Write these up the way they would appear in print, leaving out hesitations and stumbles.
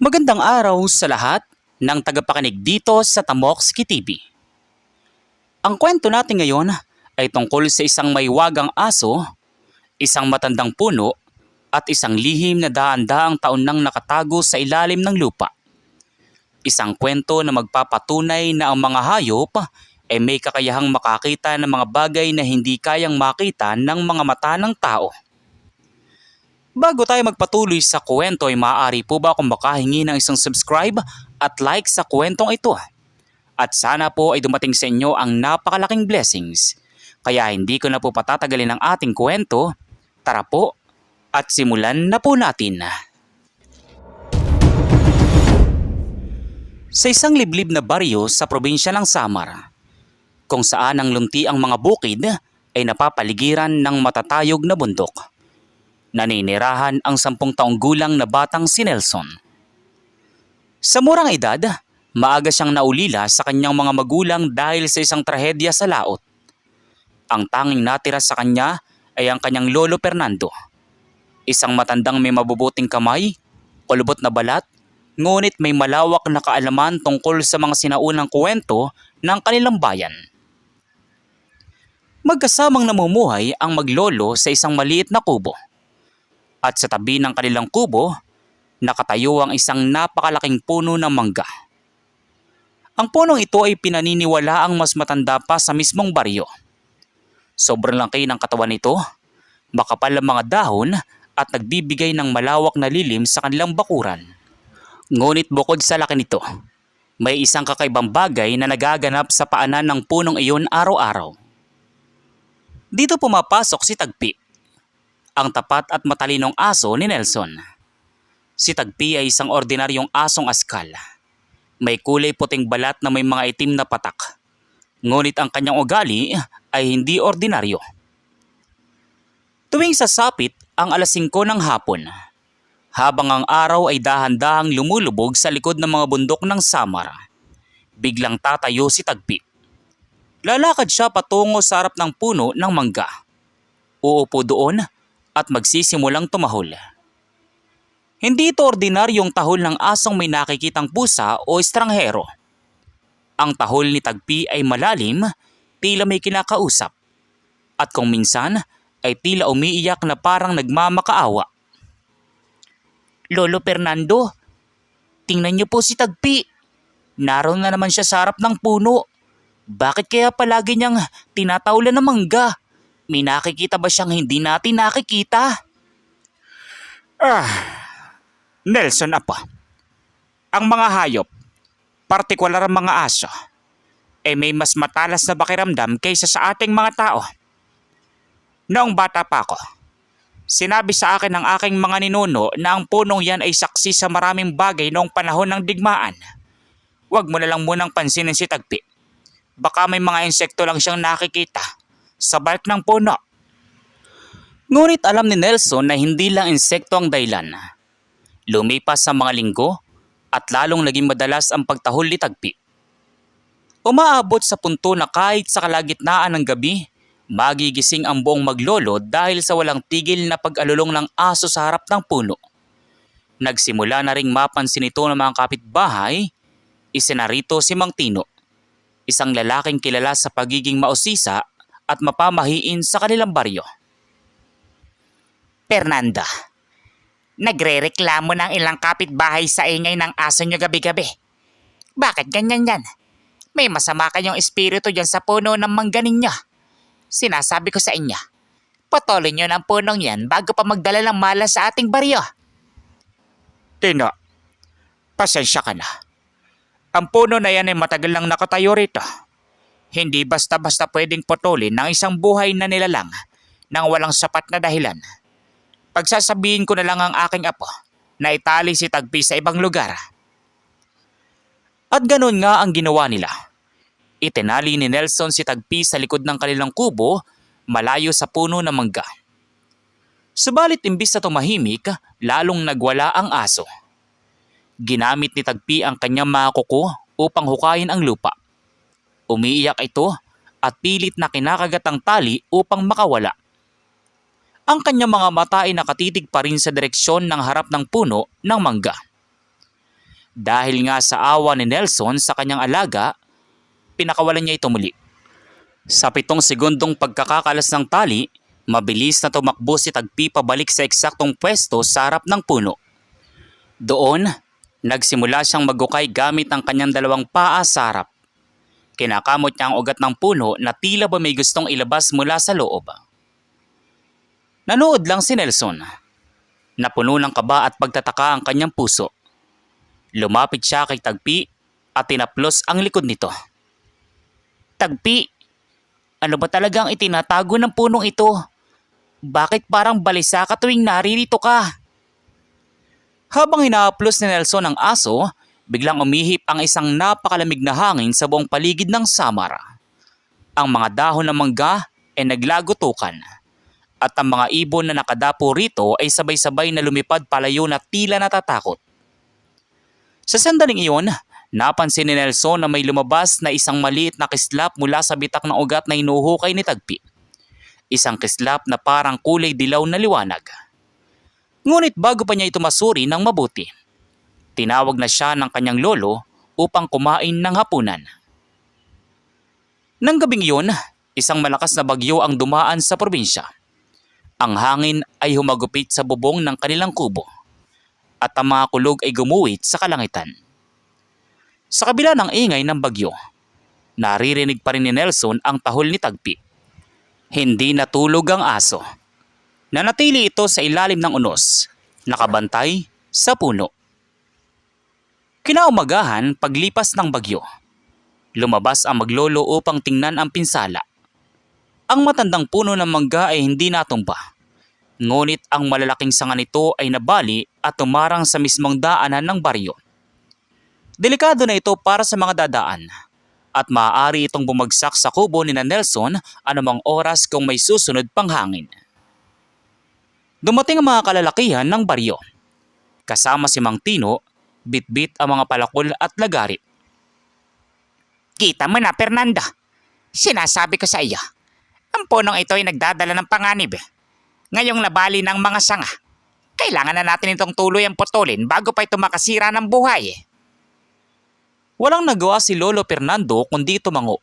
Magandang araw sa lahat ng tagapakinig dito sa Tamokski TV. Ang kwento natin ngayon ay tungkol sa isang may wagang aso, isang matandang puno at isang lihim na daan-daang taon nang nakatago sa ilalim ng lupa. Isang kwento na magpapatunay na ang mga hayop ay may kakayahang makakita ng mga bagay na hindi kayang makita ng mga mata ng tao. Bago tayo magpatuloy sa kwento ay maaari po ba akong makahingi ng isang subscribe at like sa kwentong ito? At sana po ay dumating sa inyo ang napakalaking blessings. Kaya hindi ko na po patatagalin ang ating kwento. Tara po at simulan na po natin. Sa isang liblib na baryo sa probinsya ng Samar, kung saan ang lunti ang mga bukid ay napapaligiran ng matatayog na bundok. Naninirahan ang 10 taong gulang na batang si Nelson. Sa murang edad, maaga siyang naulila sa kanyang mga magulang dahil sa isang trahedya sa laot. Ang tanging natira sa kanya ay ang kanyang lolo Fernando. Isang matandang may mabubuting kamay, kulubot na balat, ngunit may malawak na kaalaman tungkol sa mga sinaunang kwento ng kanilang bayan. Magkasamang namumuhay ang maglolo sa isang maliit na kubo. At sa tabi ng kanilang kubo, nakatayo ang isang napakalaking puno ng mangga. Ang punong ito ay pinaniniwala ang mas matanda pa sa mismong baryo. Sobrang laki ng katawan nito, makapal ang mga dahon at nagbibigay ng malawak na lilim sa kanilang bakuran. Ngunit bukod sa laki nito, may isang kakaibang bagay na nagaganap sa paanan ng punong iyon araw-araw. Dito pumapasok si Tagpi, ang tapat at matalinong aso ni Nelson. Si Tagpi ay isang ordinaryong asong askal. May kulay puting balat na may mga itim na patak. Ngunit ang kanyang ugali ay hindi ordinaryo. Tuwing sasapit ang 5:00 ng hapon, habang ang araw ay dahan-dahang lumulubog sa likod ng mga bundok ng Samar, biglang tatayo si Tagpi. Lalakad siya patungo sa harap ng puno ng mangga. Uupo doon at magsisimulang tumahol. Hindi ito ordinaryong tahol ng asong may nakikitang pusa o estranghero. Ang tahol ni Tagpi ay malalim, tila may kinakausap. At kung minsan ay tila umiiyak na parang nagmamakaawa. Lolo Fernando, tingnan niyo po si Tagpi. Naroon na naman siya sa harap ng puno. Bakit kaya palagi niyang tinatahulan ng mangga? May nakikita ba siyang hindi natin nakikita? Nelson apa. Ang mga hayop, partikular ang mga aso, ay may mas matalas na pakiramdam kaysa sa ating mga tao. Noong bata pa ako, sinabi sa akin ng aking mga ninuno na ang punong yan ay saksi sa maraming bagay noong panahon ng digmaan. Huwag mo na lang munang pansinin si Tagpi. Baka may mga insekto lang siyang nakikita sa bark ng puno. Ngunit alam ni Nelson na hindi lang insekto ang dahilan. Lumipas ang mga linggo at lalong naging madalas ang pagtahol ni Tagpi. Umaabot sa punto na kahit sa kalagitnaan ng gabi, magigising ang buong maglolo dahil sa walang tigil na pag-alulong ng aso sa harap ng puno. Nagsimula na ring mapansin ito ng mga kapitbahay. Isinarito si Mang Tino, isang lalaking kilala sa pagiging mausisa at mapamahiin sa kanilang baryo. Fernanda, nagre-reklamo ng ilang kapitbahay sa ingay ng aso niyo gabi-gabi. Bakit ganyan yan? May masama kayong espiritu dyan sa puno ng mangga ninyo. Sinasabi ko sa inyo, putulin niyo ng punong yan bago pa magdala ng malas sa ating baryo. Tino, pasensya ka na. Ang puno na yan ay matagal lang nakatayo rito. Hindi basta-basta pwedeng putulin ng isang buhay na nilalang nang walang sapat na dahilan. Pagsasabihin ko na lang ang aking apo na itali si Tagpi sa ibang lugar. At ganun nga ang ginawa nila. Itinali ni Nelson si Tagpi sa likod ng kanilang kubo, malayo sa puno ng mangga. Subalit imbis na tumahimik, lalong nagwala ang aso. Ginamit ni Tagpi ang kanyang mga kuko upang hukayin ang lupa. Umiiyak ito at pilit na kinakagat ang tali upang makawala. Ang kanyang mga mata ay nakatitig pa rin sa direksyon ng harap ng puno ng mangga. Dahil nga sa awa ni Nelson sa kanyang alaga, pinakawalan niya ito muli. Sa 7 segundong pagkakakalas ng tali, mabilis na tumakbo si Tagpi pabalik sa eksaktong pwesto sa harap ng puno. Doon, nagsimula siyang magukay gamit ang kanyang 2 paa sa harap. Kinakamot niya ang ugat ng puno na tila ba may gustong ilabas mula sa loob. Nanood lang si Nelson. Napuno ng kaba at pagtataka ang kanyang puso. Lumapit siya kay Tagpi at tinaplos ang likod nito. Tagpi, ano ba talagang itinatago ng punong ito? Bakit parang balisa ka tuwing naririto ka? Habang hinahaplos ni Nelson ang aso, biglang umihip ang isang napakalamig na hangin sa buong paligid ng Samar. Ang mga dahon ng mangga ay naglagutukan at ang mga ibon na nakadapo rito ay sabay-sabay na lumipad palayo na tila natatakot. Sa sandaling iyon, napansin ni Nelson na may lumabas na isang maliit na kislap mula sa bitak ng ugat na hinuhukay ni Tagpi. Isang kislap na parang kulay dilaw na liwanag. Ngunit bago pa niya ito masuri ng mabuti, tinawag na siya ng kanyang lolo upang kumain ng hapunan. Nang gabing iyon, isang malakas na bagyo ang dumaan sa probinsya. Ang hangin ay humagupit sa bubong ng kanilang kubo at ang mga kulog ay gumuwit sa kalangitan. Sa kabila ng ingay ng bagyo, naririnig pa rin ni Nelson ang tahol ni Tagpi. Hindi natulog ang aso. Nanatili ito sa ilalim ng unos, nakabantay sa puno. Kinaumagahan paglipas ng bagyo. Lumabas ang maglolo upang tingnan ang pinsala. Ang matandang puno ng mangga ay hindi natumba. Ngunit ang malalaking sanga nito ay nabali at tumarang sa mismong daanan ng baryo. Delikado na ito para sa mga dadaan at maaari itong bumagsak sa kubo ni Nelson anumang oras kung may susunod pang hangin. Dumating ang mga kalalakihan ng baryo. Kasama si Mang Tino, bitbit ang mga palakol at lagarit. Kita mo na, Fernando. Sinasabi ko sa iyo, ang punong ito ay nagdadala ng panganib. Ngayong nabali ng mga sanga, kailangan na natin itong tuluyang putulin bago pa ito makasira ng buhay. Walang nagawa si Lolo Fernando kundi tumango.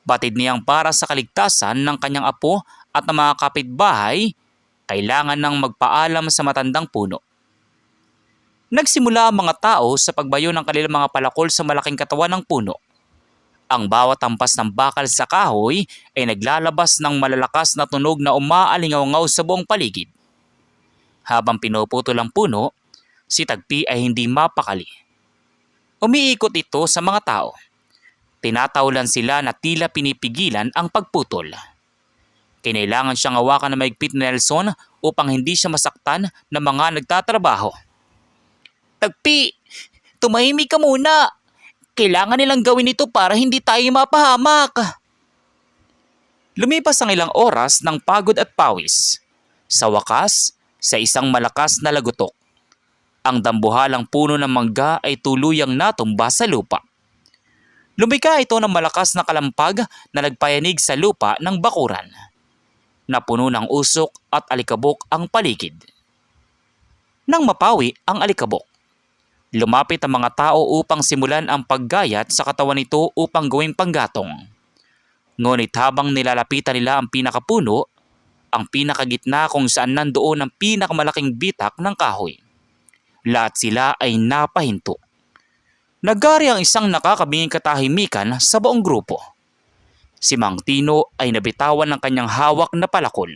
Batid niyang para sa kaligtasan ng kanyang apo at ng mga kapitbahay, kailangan nang magpaalam sa matandang puno. Nagsimula ang mga tao sa pagbayo ng kanilang mga palakol sa malaking katawan ng puno. Ang bawat hampas ng bakal sa kahoy ay naglalabas ng malalakas na tunog na umaalingaw-ngaw sa buong paligid. Habang pinuputol ang puno, si Tagpi ay hindi mapakali. Umiikot ito sa mga tao. Tinatawalan sila na tila pinipigilan ang pagputol. Kinailangan siyang hawakan na maigpit ni Nelson upang hindi siya masaktan ng mga nagtatrabaho. Tagpi, tumahimik ka muna. Kailangan nilang gawin ito para hindi tayo mapahamak. Lumipas ang ilang oras ng pagod at pawis. Sa wakas, sa isang malakas na lagutok, ang dambuhalang puno ng mangga ay tuluyang natumba sa lupa. Lumika ito ng malakas na kalampag na nagpayanig sa lupa ng bakuran. Napuno ng usok at alikabok ang paligid. Nang mapawi ang alikabok, lumapit ang mga tao upang simulan ang paggayat sa katawan nito upang gawing panggatong. Ngunit habang nilalapitan nila ang pinakapuno, ang pinakagitna kung saan nandoon ang pinakamalaking bitak ng kahoy, lahat sila ay napahinto. Nagari ang isang nakakabinging katahimikan sa buong grupo. Si Mang Tino ay nabitawan ng kanyang hawak na palakol.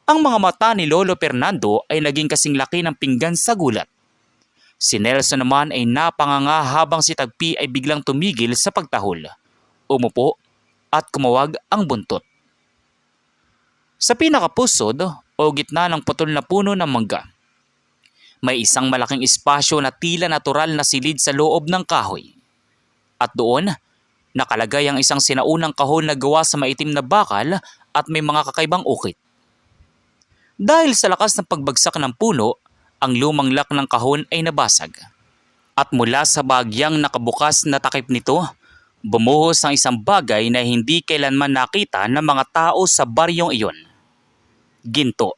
Ang mga mata ni Lolo Fernando ay naging kasing laki ng pinggan sa gulat. Si Nelson naman ay napanganga habang si Tagpi ay biglang tumigil sa pagtahol, umupo at kumawag ang buntot. Sa pinakapusod o gitna ng putol na puno ng mangga, may isang malaking espasyo na tila natural na silid sa loob ng kahoy. At doon, nakalagay ang isang sinaunang kahon na gawa sa maitim na bakal at may mga kakaibang ukit. Dahil sa lakas ng pagbagsak ng puno, ang lumang lock ng kahon ay nabasag. At mula sa bahagyang nakabukas na takip nito, bumuhos ang isang bagay na hindi kailanman nakita ng mga tao sa baryong iyon. Ginto.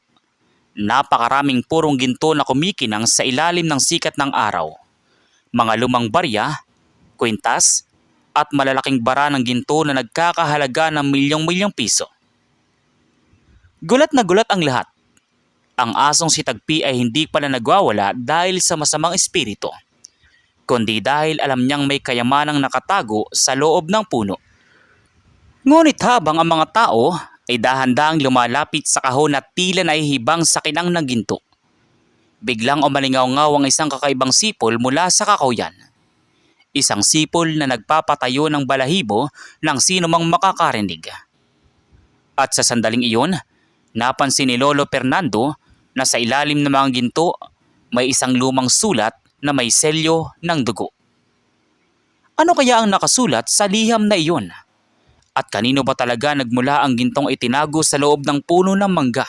Napakaraming purong ginto na kumikinang sa ilalim ng sikat ng araw. mga lumang barya, kwintas, at malalaking bara ng ginto na nagkakahalaga ng milyong-milyong piso. Gulat na gulat ang lahat. Ang asong si Tagpi ay hindi pala nagwawala dahil sa masamang espiritu, kundi dahil alam niyang may kayamanang nakatago sa loob ng puno. Ngunit habang ang mga tao ay dahan-dahang lumalapit sa kahon at tila nahihibang sa kinang ng ginto, biglang umalingaw-ngaw ang isang kakaibang sipol mula sa kakahuyan. Isang sipol na nagpapatayo ng balahibo ng sino mang makakarinig. At sa sandaling iyon, napansin ni Lolo Fernando na sa ilalim ng mga ginto may isang lumang sulat na may selyo ng dugo. Ano kaya ang nakasulat sa liham na iyon? At kanino ba talaga nagmula ang gintong itinago sa loob ng puno ng mangga?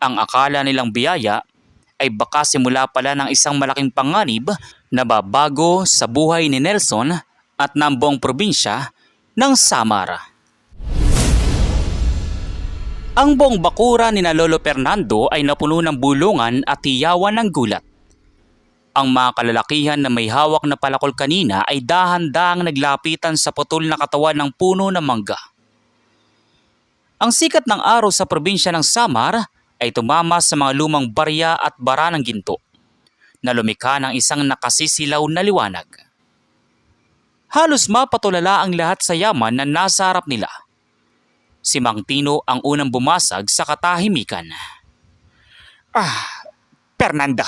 Ang akala nilang biyaya ay baka simula pala ng isang malaking panganib na babago sa buhay ni Nelson at ng buong probinsya ng Samar. Ang buong bakura ni na Lolo Fernando ay napuno ng bulungan at hiyawan ng gulat. Ang mga kalalakihan na may hawak na palakol kanina ay dahan-dahang naglapitan sa putol na katawan ng puno ng mangga. Ang sikat ng araw sa probinsya ng Samar ay tumama sa mga lumang barya at bara ng ginto na lumikha ng isang nakasisilaw na liwanag. Halos mapatulala ang lahat sa yaman na nasa harap nila. Si Mang Tino ang unang bumasag sa katahimikan. Fernando,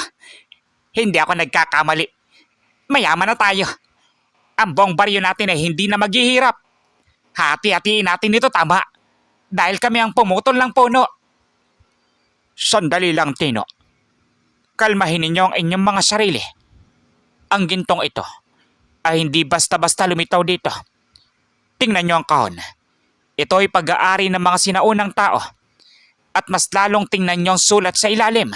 hindi ako nagkakamali. Mayaman na tayo. Ang buong baryo natin ay hindi na maghihirap. Hati-hatiin natin ito, tama. Dahil kami ang pumutol ng puno. Sandali lang, Tino. Kalmahin ninyo ang inyong mga sarili. Ang gintong ito ay hindi basta-basta lumitaw dito. Tingnan nyo ang kahon. Ito ay pag-aari ng mga sinaunang tao. At mas lalong tingnan nyo ang sulat sa ilalim.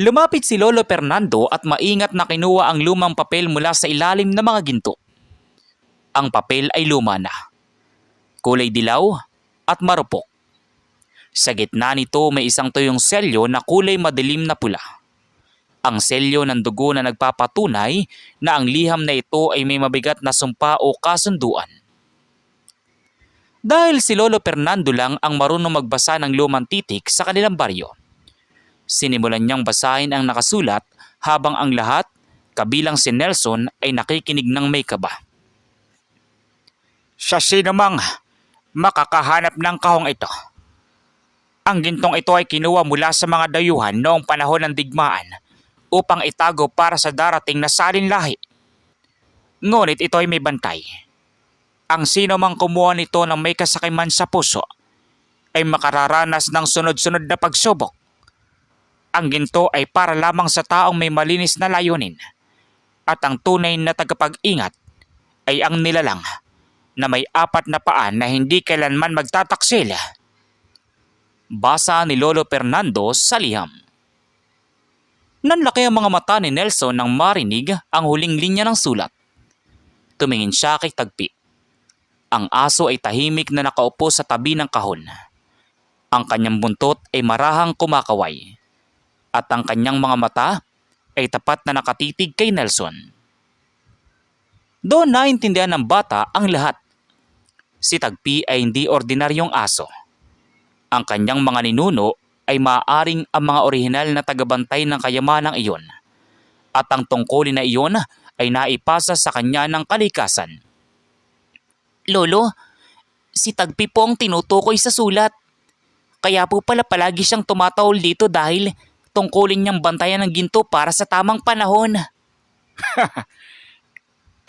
Lumapit si Lolo Fernando at maingat na kinuha ang lumang papel mula sa ilalim ng mga ginto. Ang papel ay luma na. Kulay dilaw at marupok. Sa gitna nito may isang tuyong selyo na kulay madilim na pula. Ang selyo ng dugo na nagpapatunay na ang liham na ito ay may mabigat na sumpa o kasunduan. Dahil si Lolo Fernando lang ang marunong magbasa ng lumang titik sa kanilang baryo, sinimulan niyang basahin ang nakasulat habang ang lahat, kabilang si Nelson, ay nakikinig ng may kaba. Sa sino mang makakahanap ng kahong ito. Ang gintong ito ay kinuha mula sa mga dayuhan noong panahon ng digmaan upang itago para sa darating na salinlahi. Ngunit ito ay may bantay. Ang sino mang kumuha nito ng may kasakiman sa puso ay makararanas ng sunod-sunod na pagsubok. Ang ginto ay para lamang sa taong may malinis na layunin at ang tunay na tagapag-ingat ay ang nilalang na may 4 na paa na hindi kailanman magtataksil. Basa ni Lolo Fernando sa liham. Nanlaki ang mga mata ni Nelson nang marinig ang huling linya ng sulat. Tumingin siya kay Tagpi. Ang aso ay tahimik na nakaupo sa tabi ng kahon. Ang kanyang buntot ay marahang kumakaway. At ang kanyang mga mata ay tapat na nakatitig kay Nelson. Doon naintindihan ng bata ang lahat. Si Tagpi ay hindi ordinaryong aso. Ang kanyang mga ninuno ay maaaring ang mga orihinal na tagabantay ng kayamanang iyon. At ang tungkulin na iyon ay naipasa sa kanya ng kalikasan. Lolo, si Tagpi po ang tinutukoy sa sulat. Kaya po pala palagi siyang tumatawol dito dahil tungkulin niyang bantayan ng ginto para sa tamang panahon.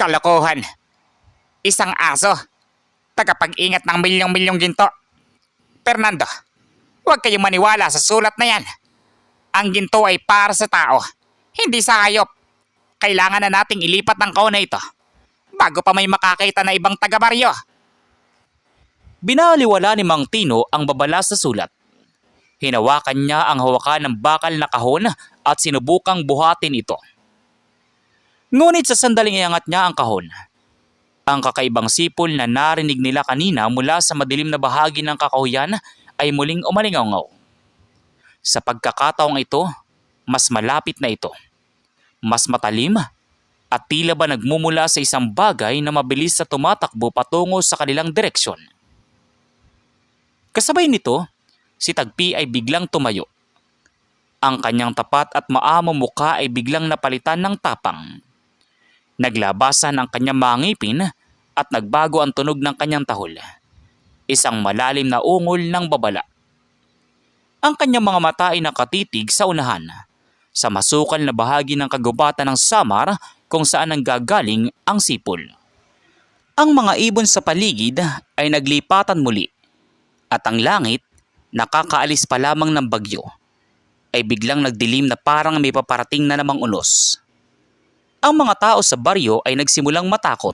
Kalokohan. Isang aso. Tagapag-ingat ng milyong-milyong ginto. Fernando, huwag kayong maniwala sa sulat na yan. Ang ginto ay para sa tao, hindi sa hayop. Kailangan na nating ilipat ang kahon na ito bago pa may makakita na ibang taga-baryo. Binaliwala ni Mang Tino ang babala sa sulat. Hinawakan niya ang hawakan ng bakal na kahon at sinubukang buhatin ito. Ngunit sa sandaling iangat niya ang kahon, ang kakaibang sipol na narinig nila kanina mula sa madilim na bahagi ng kakahuyan ay muling umalingaw-ngaw. Sa pagkakataong ito, mas malapit na ito. mas matalim at tila ba nagmumula sa isang bagay na mabilis na tumatakbo patungo sa kanilang direksyon. Kasabay nito, si Tagpi ay biglang tumayo. Ang kanyang tapat at maamong mukha ay biglang napalitan ng tapang. Naglabasan ang kanyang mga ngipin at nagbago ang tunog ng kanyang tahol. Isang malalim na ungol ng babala. Ang kanyang mga mata ay nakatitig sa unahan, sa masukal na bahagi ng kagubatan ng Samar kung saan nanggagaling ang sipol. Ang mga ibon sa paligid ay naglipatan muli at ang langit, nakakaalis pa lamang ng bagyo, ay biglang nagdilim na parang may paparating na namang unos. Ang mga tao sa baryo ay nagsimulang matakot.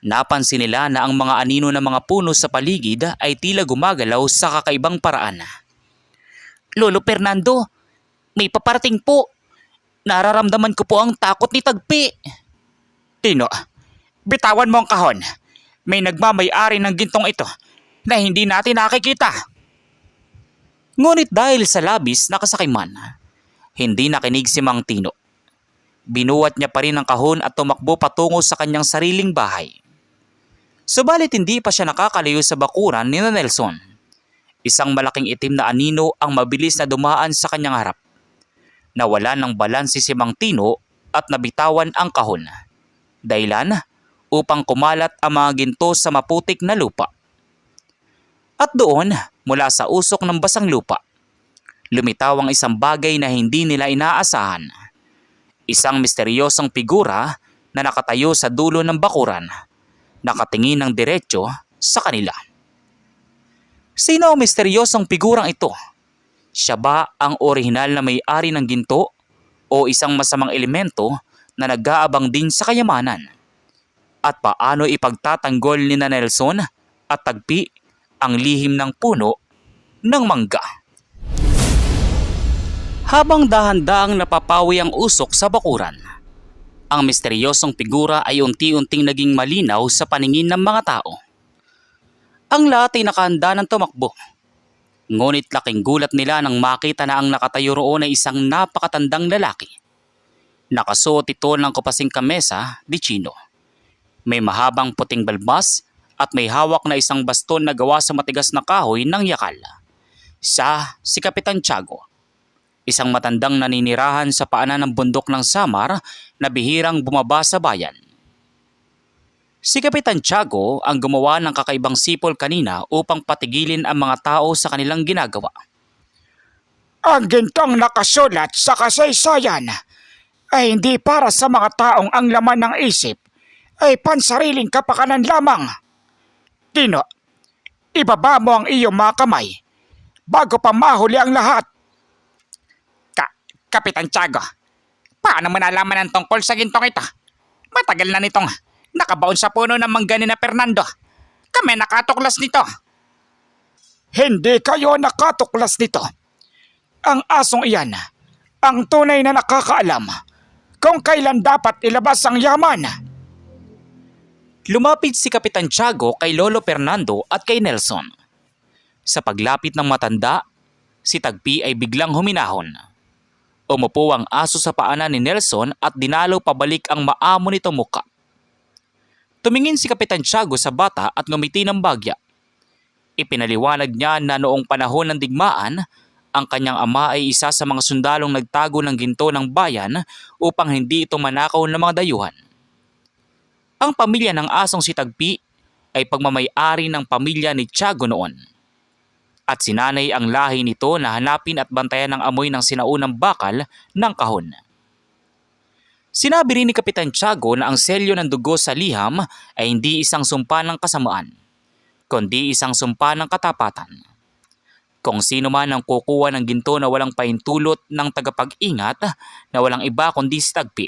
Napansin nila na ang mga anino ng mga puno sa paligid ay tila gumagalaw sa kakaibang paraan. Lolo Fernando, may paparating po. Nararamdaman ko po ang takot ni Tagpi. Tino, bitawan mo ang kahon. May nagmamay-ari ng gintong ito na hindi natin nakikita. Ngunit dahil sa labis na kasakiman, hindi nakinig si Mang Tino. Binuhat niya pa rin ang kahon at tumakbo patungo sa kanyang sariling bahay. Subalit hindi pa siya nakakalayo sa bakuran ni Nelson. Isang malaking itim na anino ang mabilis na dumaan sa kanyang harap. Nawala ng balanse si Mang Tino at nabitawan ang kahon. Dahilan upang kumalat ang mga ginto sa maputik na lupa. At doon, mula sa usok ng basang lupa, lumitaw ang isang bagay na hindi nila inaasahan. Isang misteryosong figura na nakatayo sa dulo ng bakuran, nakatingin ng diretso sa kanila. Sino ang misteryosong figurang ito? Siya ba ang orihinal na may-ari ng ginto o isang masamang elemento na nag-aabang din sa kayamanan? At paano ipagtatanggol ni Nelson at Tagpi ang lihim ng puno ng mangga? Habang dahan-dahang napapawi ang usok sa bakuran, ang misteryosong figura ay unti-unting naging malinaw sa paningin ng mga tao. Ang lahat ay nakahanda ng tumakbo. Ngunit laking gulat nila nang makita na ang nakatayo roon ay isang napakatandang lalaki. Nakasuot ito ng kupasing kamesa di chino. May mahabang puting balbas at may hawak na isang baston na gawa sa matigas na kahoy ng yakal. Siya si Kapitan Tiago. Isang matandang naninirahan sa paanan ng bundok ng Samar na bihirang bumaba sa bayan. Si Kapitan Tiago ang gumawa ng kakaibang sipol kanina upang patigilin ang mga tao sa kanilang ginagawa. Ang gintong nakasulat sa kasaysayan ay hindi para sa mga taong ang laman ng isip ay pansariling kapakanan lamang. Tino, ibaba mo ang iyong mga kamay bago pa mahuli ang lahat. Kapitan Tiago, paano mo nalaman ang tungkol sa gintong ito? Matagal na nitong nakabaon sa puno ng mangga ni na Fernando. Kami nakatuklas nito. Hindi kayo nakatuklas nito. Ang asong iyan, ang tunay na nakakaalam kung kailan dapat ilabas ang yaman. Lumapit si Kapitan Tiago kay Lolo Fernando at kay Nelson. Sa paglapit ng matanda, si Tagpi ay biglang huminahon. Umupo ang aso sa paanan ni Nelson at dinalaw pabalik ang maamo nitong muka. Tumingin si Kapitan Tiago sa bata at ngumiti ng bagya. Ipinaliwanag niya na noong panahon ng digmaan, ang kanyang ama ay isa sa mga sundalong nagtago ng ginto ng bayan upang hindi ito manakaw ng mga dayuhan. Ang pamilya ng asong si Tagpi ay pagmamay-ari ng pamilya ni Tiago noon. At sinanay ang lahi nito na hanapin at bantayan ang amoy ng sinaunang bakal ng kahon. Sinabi rin ni Kapitan Tiago na ang selyo ng dugo sa liham ay hindi isang sumpa ng kasamaan, kundi isang sumpa ng katapatan. Kung sino man ang kukuha ng ginto na walang pahintulot ng tagapag-ingat na walang iba kundi si Tagpi,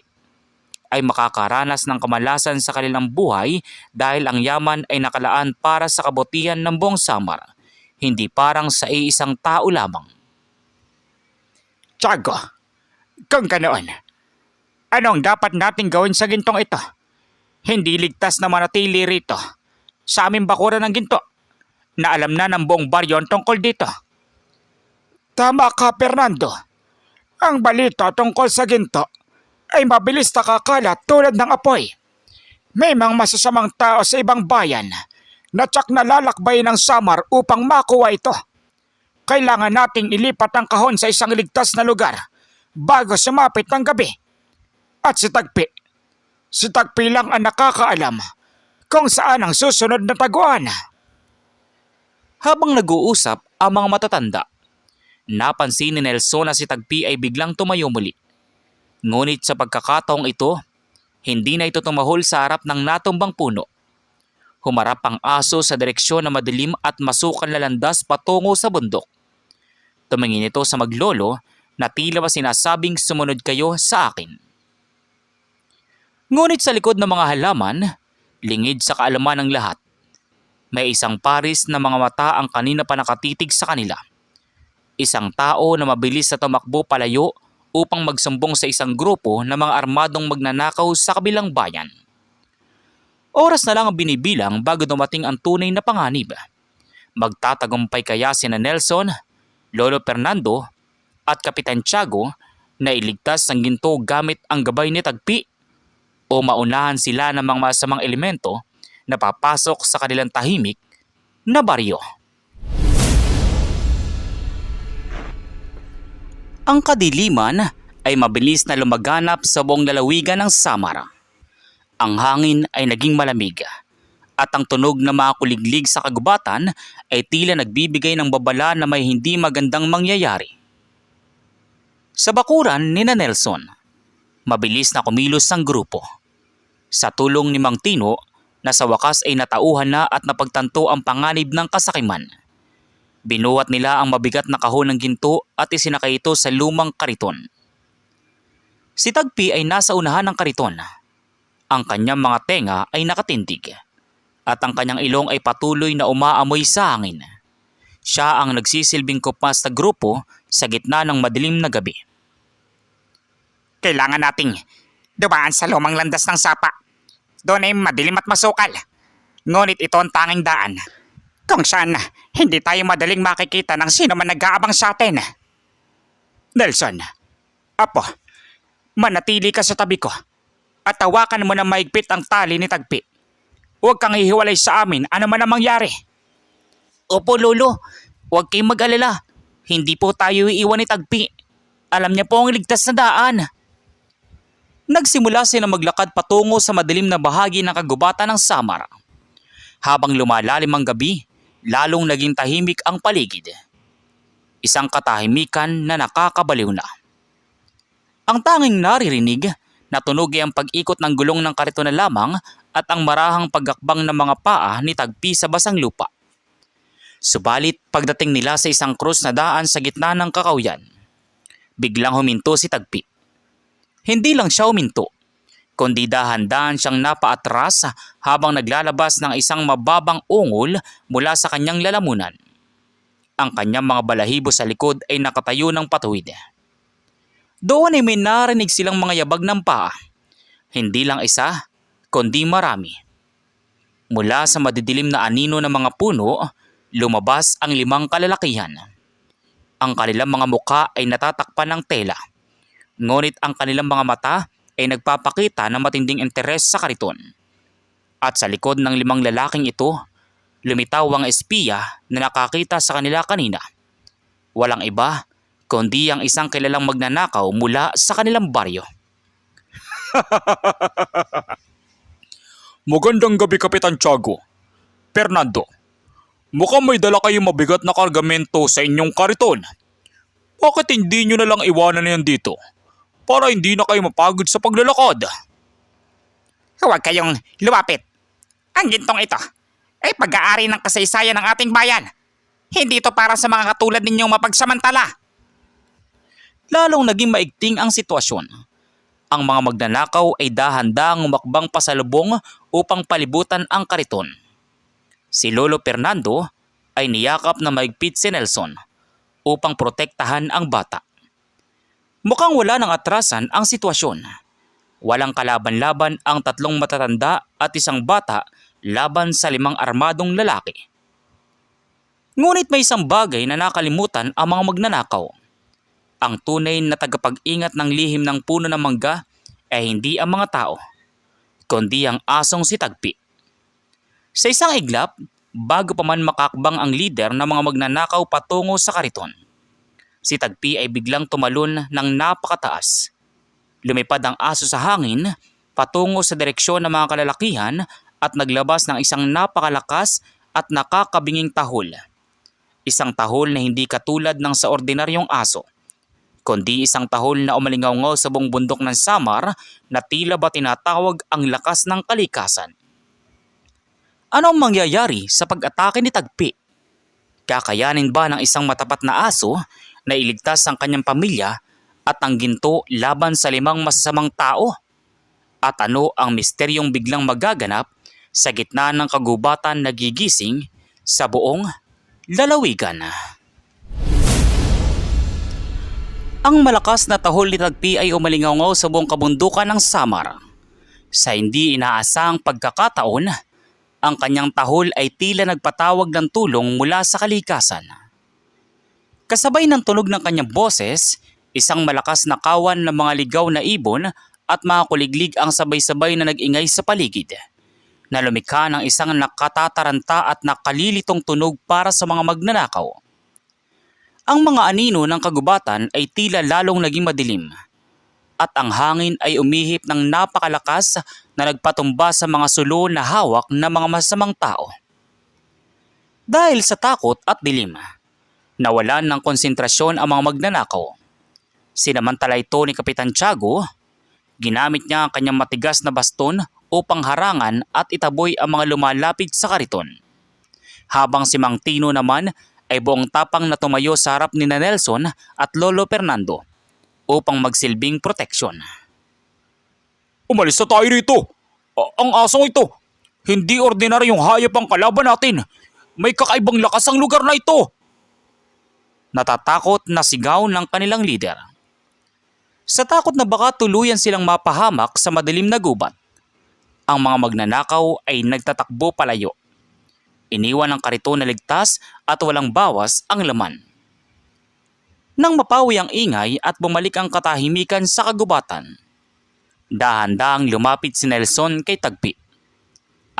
ay makakaranas ng kamalasan sa kanilang buhay dahil ang yaman ay nakalaan para sa kabutihan ng buong Samar. Hindi parang sa iisang tao lamang. Tiago, kung ganoon, anong dapat nating gawin sa gintong ito? Hindi ligtas na manatili rito sa aming bakuran ng ginto na alam na ng buong baryo ang tungkol dito. Tama ka, Fernando. Ang balita tungkol sa ginto ay mabilis nakakalat tulad ng apoy. May mga masasamang tao sa ibang bayan na tsak na lalakbay ng Samar upang makuha ito. Kailangan nating ilipat ang kahon sa isang ligtas na lugar bago sumapit ng gabi. At si Tagpi lang ang nakakaalam kung saan ang susunod na taguan. Habang nag-uusap ang mga matatanda, napansin ni Nelson na si Tagpi ay biglang tumayo muli. Ngunit sa pagkakataong ito, hindi na ito tumahol sa harap ng natumbang puno. Humarap ang aso sa direksyon na madilim at masukal na landas patungo sa bundok. Tumingin ito sa maglolo na tila ba sinasabing sumunod kayo sa akin. Ngunit sa likod ng mga halaman, lingid sa kaalaman ng lahat, may isang paris na mga mata ang kanina pa nakatitig sa kanila. Isang tao na mabilis na tumakbo palayo upang magsumbong sa isang grupo ng mga armadong magnanakaw sa kabilang bayan. Oras na lang ang binibilang bago dumating ang tunay na panganib. Magtatagumpay kaya sina Nelson, Lolo Fernando at Kapitan Tiago na iligtas ang ginto gamit ang gabay ni Tagpi? O maunahan sila ng mga masamang elemento na papasok sa kanilang tahimik na baryo? Ang kadiliman ay mabilis na lumaganap sa buong lalawigan ng Samar. Ang hangin ay naging malamig at ang tunog ng mga kuliglig sa kagubatan ay tila nagbibigay ng babala na may hindi magandang mangyayari. Sa bakuran ni Nelson, mabilis na kumilos ang grupo. Sa tulong ni Mang Tino na sa wakas ay natauhan na at napagtanto ang panganib ng kasakiman. Binuhat nila ang mabigat na kahon ng ginto at isinakay ito sa lumang kariton. Si Tagpi ay nasa unahan ng kariton. Ang kanyang mga tenga ay nakatindig at ang kanyang ilong ay patuloy na umaamoy sa hangin. Siya ang nagsisilbing kupas na grupo sa gitna ng madilim na gabi. Kailangan nating dumaan sa lumang landas ng sapa. Doon ay madilim at masukal. Ngunit ito ang tanging daan kung saan hindi tayo madaling makikita ng sino man nag-aabang sa atin. Nelson, Apo, manatili ka sa tabi ko at tawakan mo na maigpit ang tali ni Tagpi. Huwag kang hihiwalay sa amin ano man ang mangyari. Opo, Lolo. Huwag kayong mag-alala. Hindi po tayo iiwan ni Tagpi. Alam niya po ang ligtas na daan. Nagsimula sila maglakad patungo sa madilim na bahagi ng kagubatan ng Samar. Habang lumalalim ang gabi, lalong naging tahimik ang paligid. Isang katahimikan na nakakabaliw na. Ang tanging naririnig na tunog ay ang pag-ikot ng gulong ng kariton na lamang at ang marahang pagakbang ng mga paa ni Tagpi sa basang lupa. Subalit pagdating nila sa isang krus na daan sa gitna ng kakawyan, biglang huminto si Tagpi. Hindi lang siya huminto, kundi dahan-dahan siyang napaatras habang naglalabas ng isang mababang ungol mula sa kanyang lalamunan. Ang kanyang mga balahibo sa likod ay nakatayo ng patuwid. Doon ay may narinig silang mga yabag ng paa. Hindi lang isa, kundi marami. Mula sa madidilim na anino ng mga puno, lumabas ang 5 kalalakihan. Ang kanilang mga muka ay natatakpan ng tela. Ngunit ang kanilang mga mata ay nagpapakita ng matinding interes sa kariton. At sa likod ng 5 lalaking ito, lumitaw ang espiya na nakakita sa kanila kanina. Walang iba, kundi ang isang kilalang magnanakaw mula sa kanilang baryo. Magandang gabi, Kapitan Tiago. Fernando, mukhang may dala kayong mabigat na kargamento sa inyong kariton. Bakit hindi nyo na lang iwanan yan dito para hindi na kayo mapagod sa paglalakad? Huwag kayong lumapit. Ang gintong ito ay pag-aari ng kasaysayan ng ating bayan. Hindi ito para sa mga katulad ninyong mapagsamantala. Lalong naging maigting ang sitwasyon. Ang mga magnanakaw ay dahan-dahang umakbang pasalubong upang palibutan ang kariton. Si Lolo Fernando ay niyakap na maigpit si Nelson upang protektahan ang bata. Mukhang wala ng atrasan ang sitwasyon. Walang kalaban-laban ang 3 matatanda at isang bata laban sa 5 armadong lalaki. Ngunit may isang bagay na nakalimutan ang mga magnanakaw. Ang tunay na tagapag-ingat ng lihim ng puno ng mangga ay hindi ang mga tao, kundi ang asong si Tagpi. Sa isang iglap, bago pa man makakbang ang lider ng mga magnanakaw patungo sa kariton, si Tagpi ay biglang tumalon ng napakataas. Lumipad ang aso sa hangin patungo sa direksyon ng mga kalalakihan at naglabas ng isang napakalakas at nakakabinging tahol. Isang tahol na hindi katulad ng sa ordinaryong aso, kundi isang tahol na umalingaw sa buong bundok ng Samar na tila ba tinatawag ang lakas ng kalikasan. Ano ang mangyayari sa pag-atake ni Tagpi? Kakayanin ba ng isang matapat na aso na iligtas ang kanyang pamilya at ang ginto laban sa 5 masasamang tao? At ano ang misteryong biglang magaganap sa gitna ng kagubatan na gigising sa buong lalawigan? Ang malakas na tahol ni Tagpi ay umalingaw sa buong kabundukan ng Samar. Sa hindi inaasahang pagkakataon, ang kanyang tahol ay tila nagpatawag ng tulong mula sa kalikasan. Kasabay ng tunog ng kanyang boses, isang malakas na kawan ng mga ligaw na ibon at mga kuliglig ang sabay-sabay na nag-ingay sa paligid, na lumikha ng isang nakatataranta at nakalilitong tunog para sa mga magnanakaw. Ang mga anino ng kagubatan ay tila lalong naging madilim, at ang hangin ay umihip ng napakalakas na nagpatumba sa mga sulo na hawak ng mga masamang tao. Dahil sa takot at dilim, nawalan ng konsentrasyon ang mga magnanakaw. Sinamantala ito ni Kapitan Tiago. Ginamit niya ang kanyang matigas na baston upang harangan at itaboy ang mga lumalapit sa kariton. Habang si Mang Tino naman ay buong tapang na tumayo sa harap ni Nelson at Lolo Fernando upang magsilbing proteksyon. Umalis na tayo rito! Ang asong ito! Hindi ordinaryong hayop ang kalaban natin! May kakaibang lakas ang lugar na ito! Natatakot na sigaw ng kanilang lider. Sa takot na baka tuluyan silang mapahamak sa madilim na gubat, ang mga magnanakaw ay nagtatakbo palayo. Iniwan ang kariton na ligtas at walang bawas ang laman. Nang mapawi ang ingay at bumalik ang katahimikan sa kagubatan, dahan-dahang lumapit si Nelson kay Tagpi.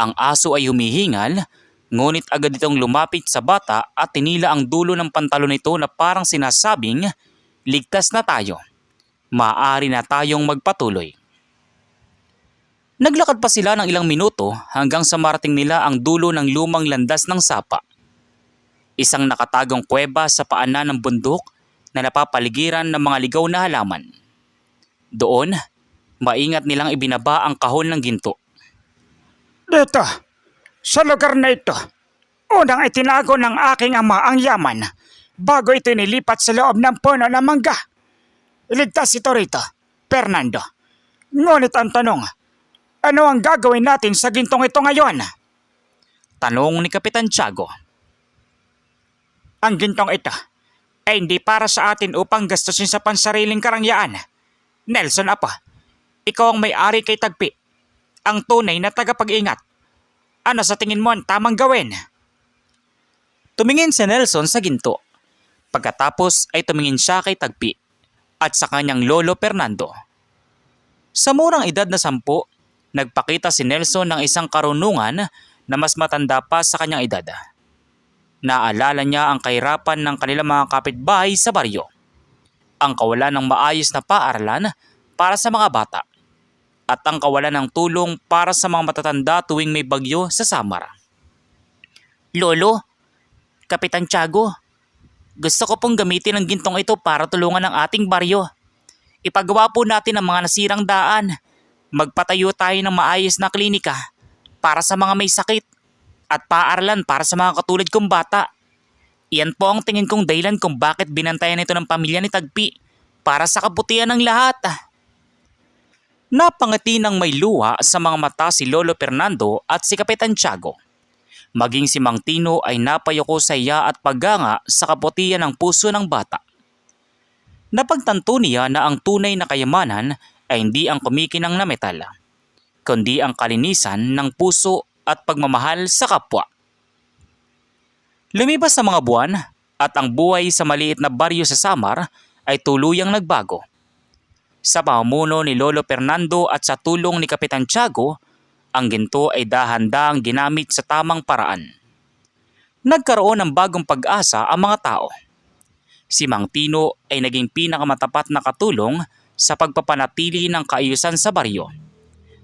Ang aso ay humihingal, ngunit agad itong lumapit sa bata at tinila ang dulo ng pantalon nito na parang sinasabing, ligtas na tayo. Maaari na tayong magpatuloy. Naglakad pa sila ng ilang minuto hanggang sa marating nila ang dulo ng lumang landas ng sapa. Isang nakatagong kuweba sa paanan ng bundok na napapaligiran ng mga ligaw na halaman. Doon, maingat nilang ibinaba ang kahon ng ginto. Dito, sa lugar na ito, unang itinago ng aking ama ang yaman bago ito nilipat sa loob ng puno ng mangga. Iligtas ito rito, Fernando. Ngunit ang tanong, ano ang gagawin natin sa gintong ito ngayon? Tanong ni Kapitan Tiago. Ang gintong ito ay hindi para sa atin upang gastusin sa pansariling karangyaan. Nelson Apo, ikaw ang may-ari kay Tagpi, ang tunay na tagapag-ingat. Ano sa tingin mo ang tamang gawin? Tumingin si Nelson sa ginto. Pagkatapos ay tumingin siya kay Tagpi at sa kanyang lolo Fernando. Sa murang edad na 10, nagpakita si Nelson ng isang karunungan na mas matanda pa sa kanyang edad. Naalala niya ang kahirapan ng kanilang mga kapitbahay sa baryo, ang kawalan ng maayos na paaralan para sa mga bata, at ang kawalan ng tulong para sa mga matatanda tuwing may bagyo sa Samar. Lolo, Kapitan Tiago, gusto ko pong gamitin ang gintong ito para tulungan ang ating baryo. Ipagawa po natin ang mga nasirang daan. Magpatayo tayo ng maayos na klinika para sa mga may sakit at paaralan para sa mga katulad kong bata. Iyan po ang tingin kong dahilan kung bakit binantayan ito ng pamilya ni Tagpi para sa kabutihan ng lahat. Napangiti ng may luha sa mga mata si Lolo Fernando at si Kapitan Tiago. Maging si Mang Tino ay napayoko sa iya at pagganga sa kabutihan ng puso ng bata. Napagtanto niya na ang tunay na kayamanan ay hindi ang kumikinang na metal, kundi ang kalinisan ng puso at pagmamahal sa kapwa. Lumipas ang mga buwan at ang buhay sa maliit na baryo sa Samar ay tuluyang nagbago. Sa pamumuno ni Lolo Fernando at sa tulong ni Kapitan Tiago, ang ginto ay dahan-dahang ginamit sa tamang paraan. Nagkaroon ng bagong pag-asa ang mga tao. Si Mang Tino ay naging pinakamatapat na katulong sa pagpapanatili ng kaayusan sa baryo,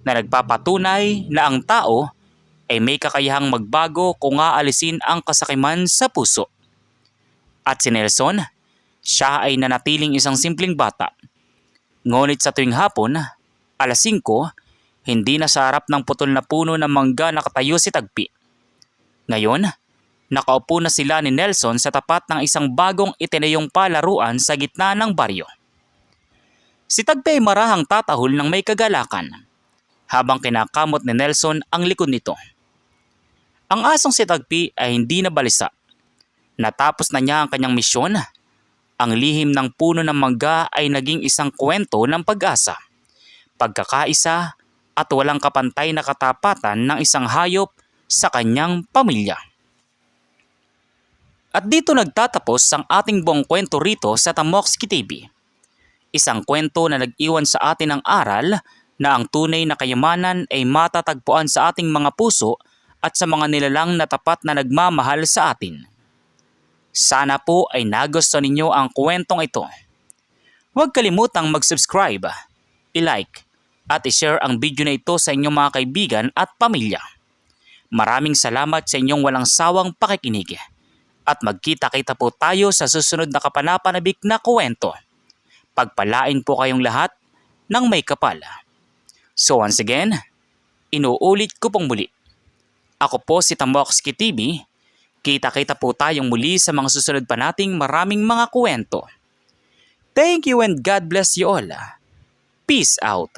na nagpapatunay na ang tao ay may kakayahang magbago kung aalisin ang kasakiman sa puso. At si Nelson, siya ay nanatiling isang simpleng bata. Ngunit sa tuwing hapon, alas 5, hindi na sa harap ng putol na puno ng mangga nakatayo si Tagpi. Ngayon, nakaupo na sila ni Nelson sa tapat ng isang bagong itinayong palaruan sa gitna ng baryo. Si Tagpi ay marahang tatahol ng may kagalakan, habang kinakamot ni Nelson ang likod nito. Ang asong si Tagpi ay hindi na balisa. Natapos na niya ang kanyang misyon. Ang lihim ng puno ng mangga ay naging isang kwento ng pag-asa, pagkakaisa at walang kapantay na katapatan ng isang hayop sa kanyang pamilya. At dito nagtatapos ang ating buong kwento rito sa Tamoxki TV. Isang kwento na nag-iwan sa atin ng aral na ang tunay na kayamanan ay matatagpuan sa ating mga puso at sa mga nilalang na tapat na nagmamahal sa atin. Sana po ay nagustuhan ninyo ang kwentong ito. Huwag kalimutang mag-subscribe, i-like at i-share ang video na ito sa inyong mga kaibigan at pamilya. Maraming salamat sa inyong walang sawang pakikinig. At magkita-kita po tayo sa susunod na kapanapanabik na kwento. Pagpalain po kayong lahat ng may kapal. So once again, inuulit ko pong muli. Ako po si Tamoxki TV. Kita-kita po tayong muli sa mga susunod pa nating maraming mga kwento. Thank you and God bless you all. Peace out.